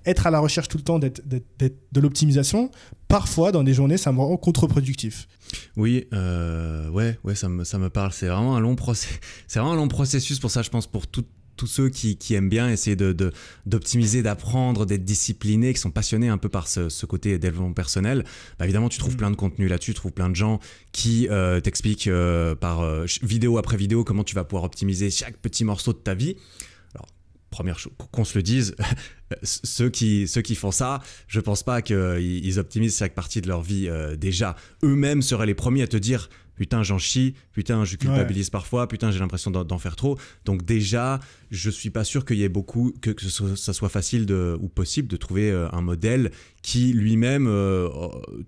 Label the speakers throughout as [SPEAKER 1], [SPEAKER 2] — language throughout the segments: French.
[SPEAKER 1] être à la recherche tout le temps de l'optimisation, parfois dans des journées, ça me rend contre-productif.
[SPEAKER 2] Oui, ouais, ça me parle. C'est vraiment un long processus pour ça, je pense, pour tous ceux qui aiment bien essayer d'optimiser, d'apprendre, d'être disciplinés, qui sont passionnés un peu par ce côté développement personnel. Bah évidemment, tu trouves plein de contenu là-dessus, tu trouves plein de gens qui t'expliquent par vidéo après vidéo comment tu vas pouvoir optimiser chaque petit morceau de ta vie. Alors, première chose, qu'on se le dise, ceux qui font ça, je pense pas qu'ils optimisent chaque partie de leur vie déjà. Eux-mêmes seraient les premiers à te dire « Putain, j'en chie, putain, je culpabilise parfois, putain, j'ai l'impression d'en faire trop. » Donc déjà, je suis pas sûr qu'il y ait beaucoup, que ça soit facile ou possible de trouver un modèle qui lui-même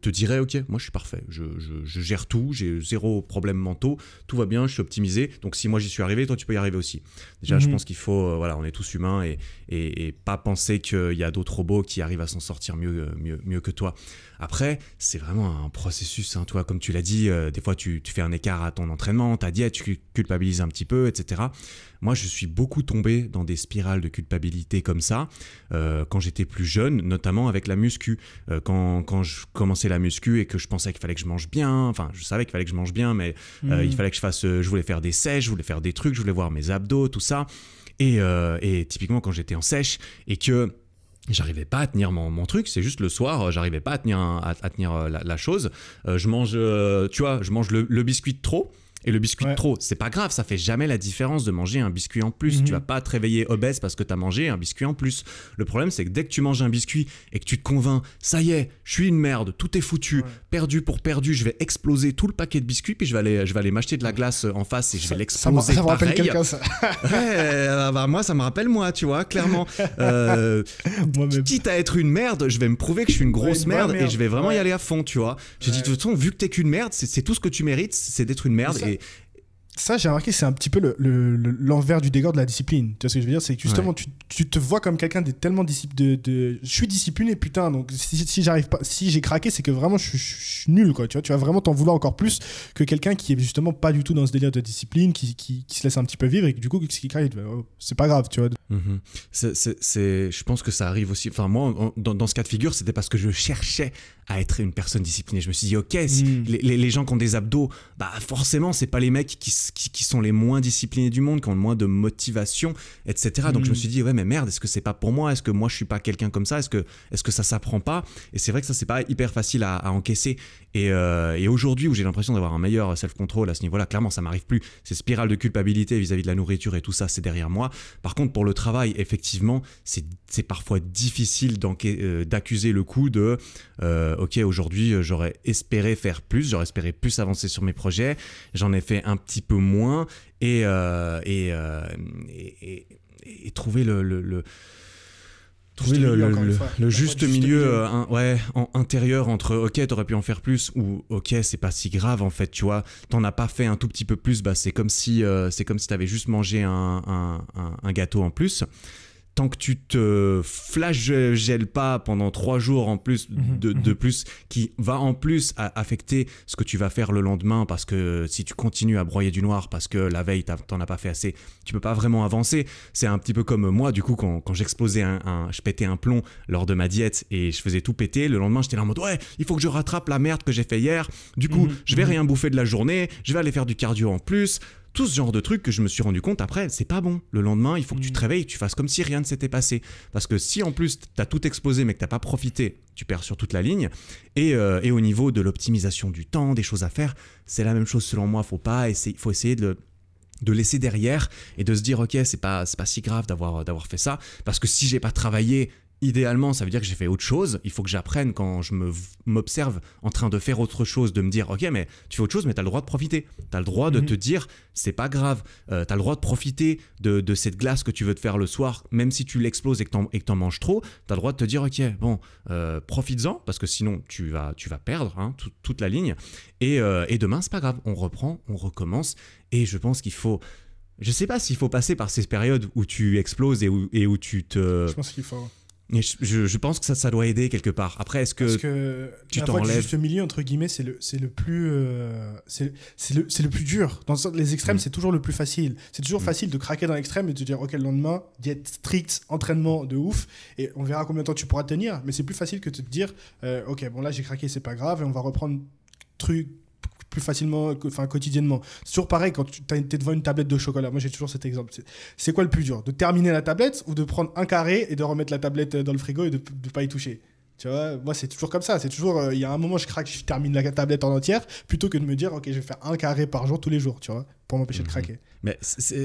[SPEAKER 2] te dirait « Ok, moi je suis parfait, je gère tout, j'ai zéro problème mentaux, tout va bien, je suis optimisé, donc si moi j'y suis arrivé, toi tu peux y arriver aussi. » Déjà, je pense qu'il faut, voilà, on est tous humains et pas penser qu'il y a d'autres robots qui arrivent à s'en sortir mieux que toi. Après, c'est vraiment un processus, hein, toi, comme tu l'as dit, des fois tu fais un écart à ton entraînement, ta diète, tu culpabilises un petit peu, etc. Moi, je suis beaucoup tombé dans des spirales de culpabilité comme ça quand j'étais plus jeune, notamment avec la muscu. Quand je commençais la muscu et que je pensais qu'il fallait que je mange bien, enfin, je savais qu'il fallait que je mange bien, mais il fallait que je voulais faire des sèches, je voulais faire des trucs, je voulais voir mes abdos, tout ça. Et typiquement, quand j'étais en sèche et que j'arrivais pas à tenir mon truc, c'est juste le soir, j'arrivais pas à tenir la chose. Je mange le biscuit de trop. Et le biscuit de trop, c'est pas grave, ça fait jamais la différence de manger un biscuit en plus. Tu vas pas te réveiller obèse parce que t'as mangé un biscuit en plus. Le problème, c'est que dès que tu manges un biscuit et que tu te convaincs, ça y est, je suis une merde, tout est foutu, perdu pour perdu, je vais exploser tout le paquet de biscuits, puis je vais aller m'acheter de la glace en face et je vais l'exploser.
[SPEAKER 1] Ça me rappelle quelqu'un, ça.
[SPEAKER 2] Ouais, moi, ça me rappelle moi, tu vois, clairement. Quitte à être une merde, je vais me prouver que je suis une grosse merde et je vais vraiment y aller à fond, tu vois. J'ai dit, de toute façon, vu que t'es qu'une merde, c'est tout ce que tu mérites, c'est d'être une merde.
[SPEAKER 1] Ça, j'ai remarqué, c'est un petit peu l'envers du décor de la discipline. Tu vois ce que je veux dire? C'est que justement, tu te vois comme quelqu'un de tellement je suis discipliné, putain. Donc, si j'arrive pas, si j'ai craqué, c'est que vraiment, je suis nul, quoi. Tu vois, tu vas vraiment t'en vouloir encore plus que quelqu'un qui est justement pas du tout dans ce délire de discipline, qui se laisse un petit peu vivre et que du coup, qui craque, c'est pas grave, tu vois.
[SPEAKER 2] Je pense que ça arrive aussi. Enfin, moi, dans ce cas de figure, c'était parce que je cherchais à être une personne disciplinée. Je me suis dit, ok, si les gens qui ont des abdos, bah forcément, c'est pas les mecs qui sont les moins disciplinés du monde, qui ont le moins de motivation, etc. Donc je me suis dit, ouais, mais merde, est-ce que c'est pas pour moi? Est-ce que moi je suis pas quelqu'un comme ça? Est-ce que ça s'apprend pas? Et c'est vrai que ça, c'est pas hyper facile à encaisser. Et aujourd'hui, où j'ai l'impression d'avoir un meilleur self-control à ce niveau-là, clairement, ça m'arrive plus. Ces spirales de culpabilité vis-à-vis de la nourriture et tout ça, c'est derrière moi. Par contre, pour le travail, effectivement, c'est parfois difficile d'accuser le coup de ok, aujourd'hui, j'aurais espéré faire plus, j'aurais espéré plus avancer sur mes projets, j'en ai fait un petit peu moins et trouver le juste milieu intérieur entre ok, t'aurais pu en faire plus ou ok, c'est pas si grave en fait, tu vois, t'en as pas fait un tout petit peu plus, bah c'est comme si t'avais juste mangé un gâteau en plus. Tant que tu te flagelles pas pendant 3 jours en plus de plus, qui va en plus affecter ce que tu vas faire le lendemain, parce que si tu continues à broyer du noir parce que la veille t'en as pas fait assez, tu peux pas vraiment avancer. C'est un petit peu comme moi, du coup, quand j'explosais je pétais un plomb lors de ma diète et je faisais tout péter, le lendemain j'étais là en mode ouais, il faut que je rattrape la merde que j'ai fait hier, du coup je vais rien bouffer de la journée, je vais aller faire du cardio en plus. Tout ce genre de trucs que je me suis rendu compte après, c'est pas bon. Le lendemain, il faut que tu te réveilles et que tu fasses comme si rien ne s'était passé. Parce que si en plus t'as tout explosé mais que t'as pas profité, tu perds sur toute la ligne. Et au niveau de l'optimisation du temps, des choses à faire, c'est la même chose selon moi. Faut essayer de laisser derrière et de se dire ok, c'est pas si grave d'avoir fait ça. Parce que si j'ai pas travaillé, idéalement, ça veut dire que j'ai fait autre chose. Il faut que j'apprenne quand je m'observe en train de faire autre chose, de me dire ok, mais tu fais autre chose, mais tu as le droit de profiter. Tu as le droit de te dire c'est pas grave. Tu as le droit de profiter de cette glace que tu veux te faire le soir, même si tu l'exploses et que t'en manges trop. Tu as le droit de te dire ok, bon, profites-en, parce que sinon tu vas perdre toute la ligne. Et demain, c'est pas grave. On reprend, on recommence. Et je pense qu'il faut. Je sais pas s'il faut passer par ces périodes où tu exploses et où tu te.
[SPEAKER 1] Je pense qu'il faut.
[SPEAKER 2] Et je pense que ça doit aider quelque part. Après, est-ce
[SPEAKER 1] Parce
[SPEAKER 2] que
[SPEAKER 1] que
[SPEAKER 2] tu
[SPEAKER 1] la voie du
[SPEAKER 2] t'enlèves...
[SPEAKER 1] juste milieu, entre guillemets, c'est le plus c'est le plus dur. Dans le sens, les extrêmes, c'est toujours le plus facile. C'est toujours facile de craquer dans l'extrême et de te dire ok, le lendemain, diète stricte, entraînement de ouf, et on verra combien de temps tu pourras tenir. Mais c'est plus facile que de te dire ok, bon là j'ai craqué, c'est pas grave, et on va reprendre truc plus facilement, enfin quotidiennement. C'est toujours pareil quand tu es devant une tablette de chocolat. Moi j'ai toujours cet exemple. C'est quoi le plus dur? De terminer la tablette ou de prendre un carré et de remettre la tablette dans le frigo et de ne pas y toucher? Tu vois, moi c'est toujours comme ça. C'est toujours, il y a un moment je craque, je termine la tablette en entière plutôt que de me dire ok, je vais faire un carré par jour tous les jours, tu vois, pour m'empêcher de craquer.
[SPEAKER 2] Mais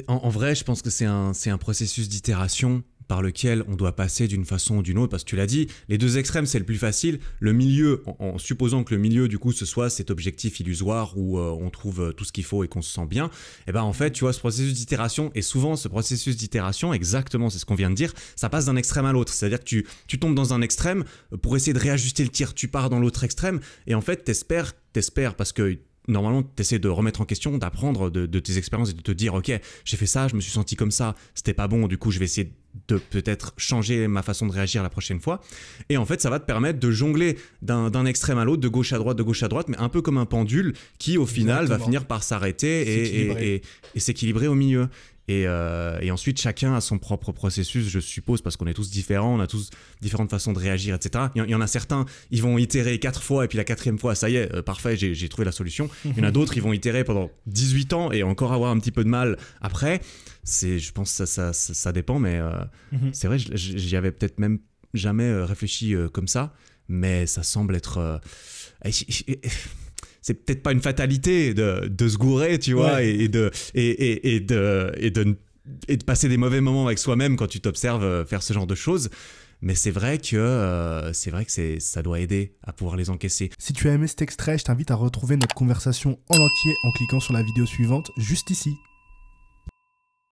[SPEAKER 2] en vrai, je pense que c'est un processus d'itération par lequel on doit passer d'une façon ou d'une autre, parce que tu l'as dit, les deux extrêmes c'est le plus facile, le milieu, en supposant que le milieu du coup ce soit cet objectif illusoire où on trouve tout ce qu'il faut et qu'on se sent bien, et ben en fait tu vois ce processus d'itération, et souvent ce processus d'itération, exactement c'est ce qu'on vient de dire, ça passe d'un extrême à l'autre, c'est-à-dire que tu tombes dans un extrême, pour essayer de réajuster le tir tu pars dans l'autre extrême, et en fait t'espères parce que normalement, tu essaies de remettre en question, d'apprendre de tes expériences et de te dire ok, j'ai fait ça, je me suis senti comme ça, c'était pas bon, du coup je vais essayer de peut-être changer ma façon de réagir la prochaine fois. Et en fait, ça va te permettre de jongler d'un extrême à l'autre, de gauche à droite, mais un peu comme un pendule qui au final va finir par s'arrêter et s'équilibrer au milieu. Et ensuite, chacun a son propre processus, je suppose, parce qu'on est tous différents, on a tous différentes façons de réagir, etc. Il y en a certains, ils vont itérer 4 fois, et puis la 4e fois, ça y est, parfait, j'ai trouvé la solution. Il y en a d'autres, ils vont itérer pendant 18 ans et encore avoir un petit peu de mal après. Je pense que ça dépend, mais c'est vrai, j'y avais peut-être même jamais réfléchi comme ça, mais ça semble être... c'est peut-être pas une fatalité de se gourer, tu vois,
[SPEAKER 1] Ouais.
[SPEAKER 2] et de passer des mauvais moments avec soi-même quand tu t'observes faire ce genre de choses. Mais c'est vrai que ça doit aider à pouvoir les encaisser.
[SPEAKER 1] Si tu as aimé cet extrait, je t'invite à retrouver notre conversation en entier en cliquant sur la vidéo suivante juste ici.